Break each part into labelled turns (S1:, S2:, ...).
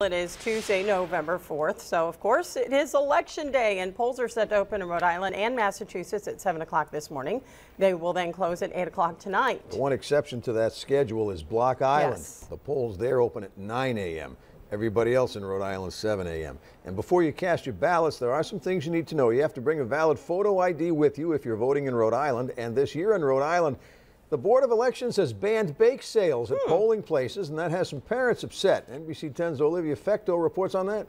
S1: It is Tuesday, November 4th, so of course it is Election Day, and polls are set to open in Rhode Island and Massachusetts at 7 o'clock this morning. They will then close at 8 o'clock tonight.
S2: The one exception to that schedule is Block Island.
S1: Yes.
S2: The polls there open at 9 a.m. Everybody else in Rhode Island, 7 a.m. And before you cast your ballots, there are some things you need to know. You have to bring a valid photo ID with you if you're voting in Rhode Island, and this year in Rhode Island, the Board of Elections has banned bake sales at polling places, and that has some parents upset. NBC 10's Olivia Fecto reports on that.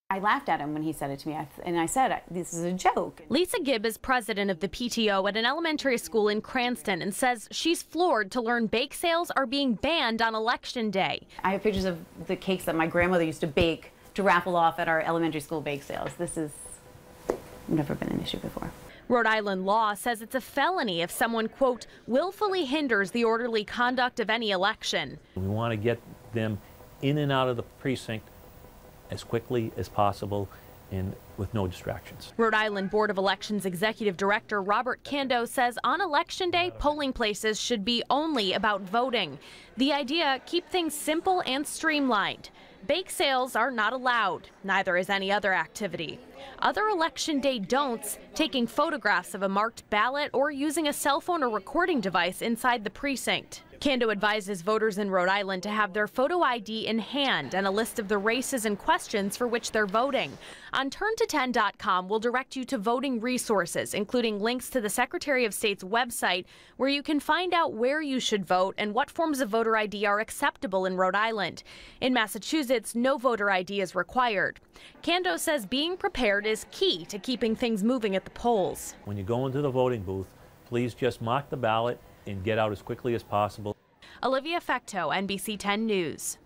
S3: I laughed at him when he said it to me, and I said, this is a joke.
S4: Lisa Gibb is president of the PTO at an elementary school in Cranston and says she's floored to learn bake sales are being banned on Election Day.
S3: I have pictures of the cakes that my grandmother used to bake to raffle off at our elementary school bake sales. This has never been an issue before.
S4: Rhode Island law says it's a felony if someone, quote, willfully hinders the orderly conduct of any election.
S5: We want to get them in and out of the precinct as quickly as possible and with no distractions.
S4: Rhode Island Board of Elections Executive Director Robert Kando says on Election Day, polling places should be only about voting. The idea, keep things simple and streamlined. Bake sales are not allowed, neither is any other activity. Other Election Day don'ts, taking photographs of a marked ballot or using a cell phone or recording device inside the precinct. Kando advises voters in Rhode Island to have their photo ID in hand and a list of the races and questions for which they're voting. On turnto10.com, we'll direct you to voting resources, including links to the Secretary of State's website, where you can find out where you should vote and what forms of voter ID are acceptable in Rhode Island. In Massachusetts, no voter ID is required. Kando says being prepared is key to keeping things moving at the polls.
S5: When you go into the voting booth, please just mark the ballot and get out as quickly as possible.
S4: Olivia Fecto, NBC 10 News.